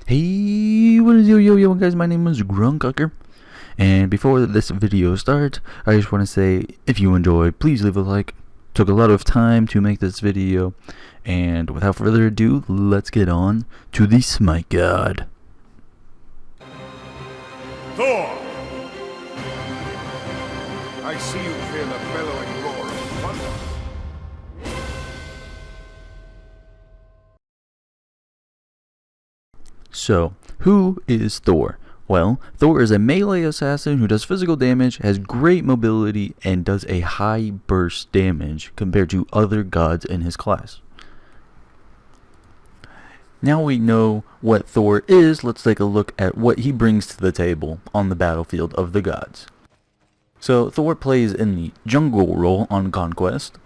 Hey, what is yo guys, my name is Grunkucker, and before this video starts, I just want to say, if you enjoyed, please leave a like. Took a lot of time to make this video, and without further ado, let's get on to the Smite God. Thor! I see you feel the bellowing roar of thunder. So, who is Thor? Well, Thor is a melee assassin who does physical damage, has great mobility, and does a high burst damage compared to other gods in his class. Now we know what Thor is, let's take a look at what he brings to the table on the battlefield of the gods. So, Thor plays in the jungle role on Conquest,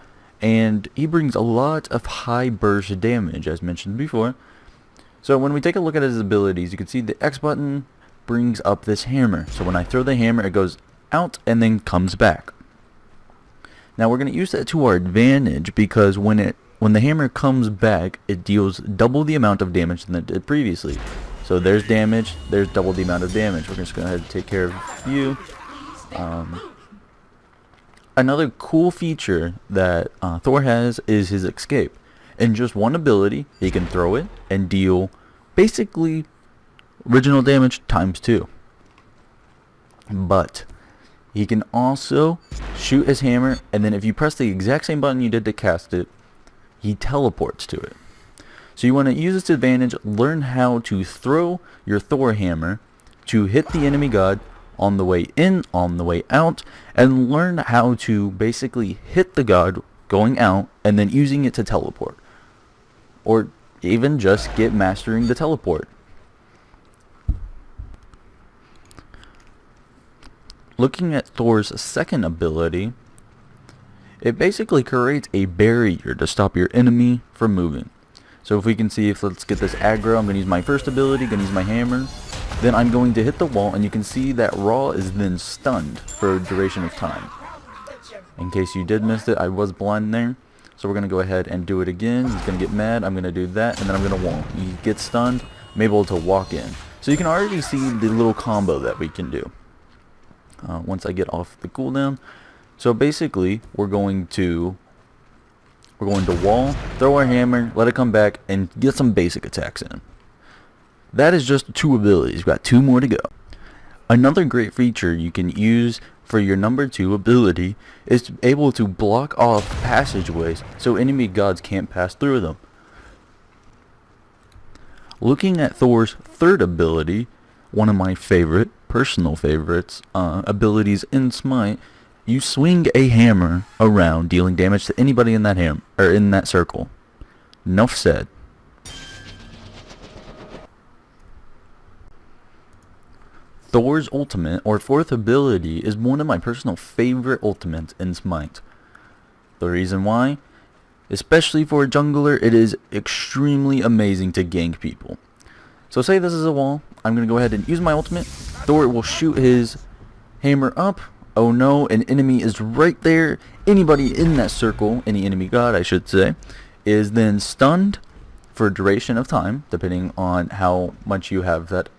and he brings a lot of high burst damage, as mentioned before. So when we take a look at his abilities, you can see the X button brings up this hammer. So when I throw the hammer, it goes out and then comes back. Now we're going to use that to our advantage because when the hammer comes back, it deals double the amount of damage than it did previously. So there's damage, there's double the amount of damage. We're just going to go ahead and take care of you. Another cool feature that Thor has is his escape. In just one ability, he can throw it and deal basically original damage times 2. But he can also shoot his hammer, and then if you press the exact same button you did to cast it, he teleports to it. So you want to use this advantage, learn how to throw your Thor hammer to hit the enemy god on the way in, on the way out, and learn how to basically hit the god going out and then using it to teleport. Or even just get mastering the teleport. Looking at Thor's second ability, it basically creates a barrier to stop your enemy from moving. So if we can see, let's get this aggro, I'm going to use my first ability, going to use my hammer. Then I'm going to hit the wall, and you can see that Raw is then stunned for a duration of time. In case you did miss it, I was blind there. So we're going to go ahead and do it again. He's going to get mad. I'm going to do that, and then I'm going to wall. He gets stunned. I'm able to walk in. So you can already see the little combo that we can do once I get off the cooldown. So basically, we're going to wall, throw our hammer, let it come back, and get some basic attacks in. That is just 2 abilities. We've got 2 more to go. Another great feature you can use for your number 2 ability is able to block off passageways so enemy gods can't pass through them. Looking at Thor's third ability, one of my personal favorites, abilities in Smite, you swing a hammer around, dealing damage to anybody in that in that circle. Enough said. Thor's ultimate, or fourth ability, is one of my personal favorite ultimates in Smite. The reason why? Especially for a jungler, it is extremely amazing to gank people. So say this is a wall, I'm going to go ahead and use my ultimate. Thor will shoot his hammer up. Oh no, an enemy is right there. Anybody in that circle, any enemy god I should say, is then stunned for a duration of time, depending on how much you have that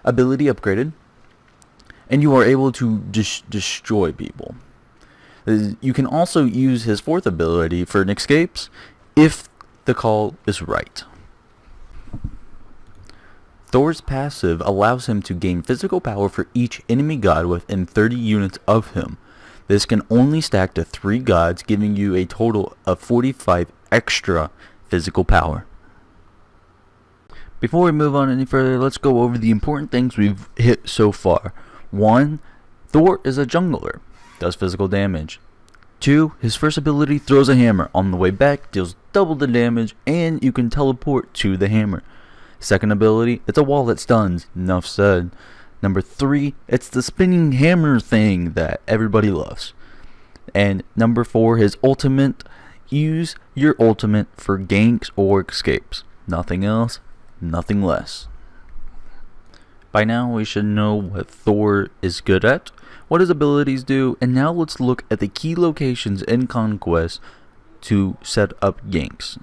ability upgraded. And you are able to destroy people. You can also use his fourth ability for an escapes if the call is right. Thor's passive allows him to gain physical power for each enemy god within 30 units of him. This can only stack to 3 gods, giving you a total of 45 extra physical power. Before we move on any further, let's go over the important things we've hit so far. 1. Thor is a jungler, does physical damage. 2. His first ability throws a hammer. On the way back, deals double the damage, and you can teleport to the hammer. Second ability, it's a wall that stuns. Enough said. Number 3, it's the spinning hammer thing that everybody loves. And number 4, his ultimate, use your ultimate for ganks or escapes. Nothing else, nothing less. By now we should know what Thor is good at, what his abilities do, and now let's look at the key locations in Conquest to set up ganks.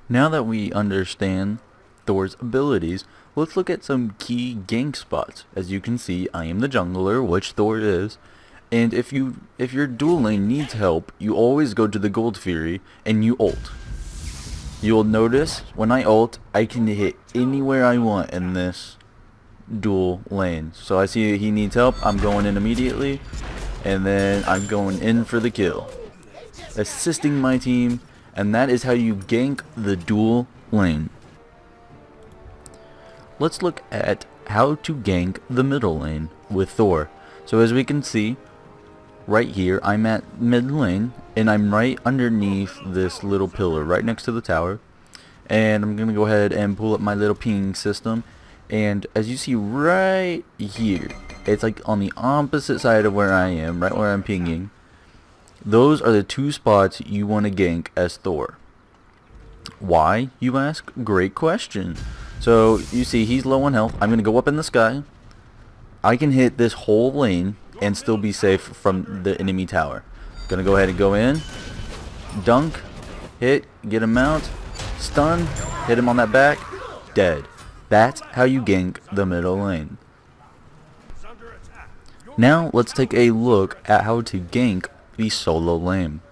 Now that we understand Thor's abilities, let's look at some key gank spots. As you can see, I am the jungler, which Thor is, and if your dual lane needs help, you always go to the Gold Fury and you ult. You'll notice when I ult, I can hit anywhere I want in this dual lane. So I see he needs help, I'm going in immediately, and then I'm going in for the kill, assisting my team, and that is how you gank the dual lane. Let's look at how to gank the middle lane with Thor. So as we can see, right here, I'm at mid lane, and I'm right underneath this little pillar, right next to the tower. And I'm gonna go ahead and pull up my little ping system. And as you see right here, it's like on the opposite side of where I am, right where I'm pinging. Those are the two spots you want to gank as Thor. Why, you ask? Great question. So you see he's low on health. I'm gonna go up in the sky. I can hit this whole lane and still be safe from the enemy tower. Gonna go ahead and go in, dunk, hit, get him out, stun, hit him on that back, dead. That's how you gank the middle lane. Now let's take a look at how to gank the solo lane.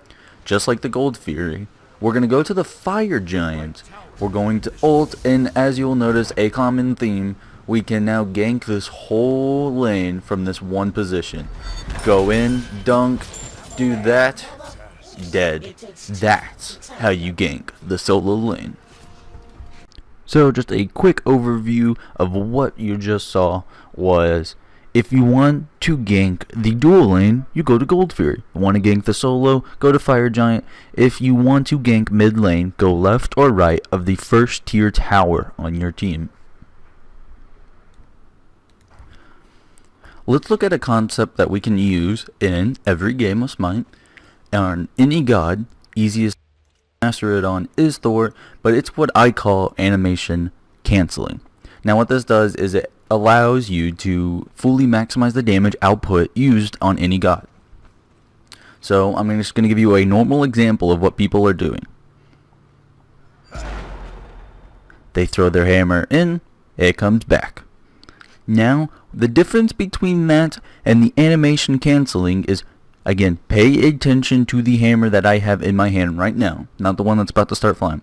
Just like the Gold Fury, we're gonna go to the Fire Giant. We're going to ult, and as you'll notice, a common theme, we can now gank this whole lane from this one position. Go in, dunk, do that, dead. That's how you gank the solo lane. So just a quick overview of what you just saw was, if you want to gank the dual lane, you go to Gold Fury. You want to gank the solo, go to Fire Giant. If you want to gank mid lane, go left or right of the first tier tower on your team. Let's look at a concept that we can use in every game of Smite. On any god, easiest to master it on is Thor, but it's what I call animation canceling. Now what this does is it allows you to fully maximize the damage output used on any god. So I'm just going to give you a normal example of what people are doing. They throw their hammer in, it comes back. Now the difference between that and the animation canceling is, again, pay attention to the hammer that I have in my hand right now, not the one that's about to start flying.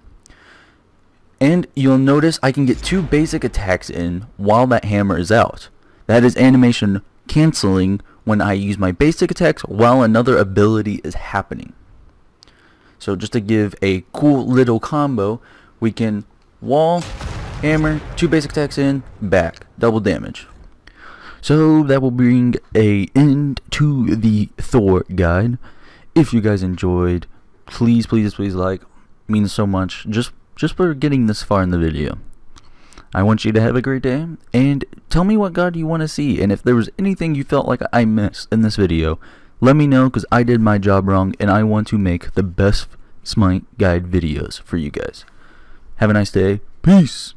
And you'll notice I can get two basic attacks in while that hammer is out. That is animation canceling when I use my basic attacks while another ability is happening. So just to give a cool little combo, we can wall, hammer, two basic attacks in, back, double damage. So that will bring an end to the Thor guide. If you guys enjoyed, please like. It means so much. Just for getting this far in the video. I want you to have a great day, and tell me what god you want to see, and if there was anything you felt like I missed in this video, let me know, because I did my job wrong and I want to make the best Smite guide videos for you guys. Have a nice day. Peace.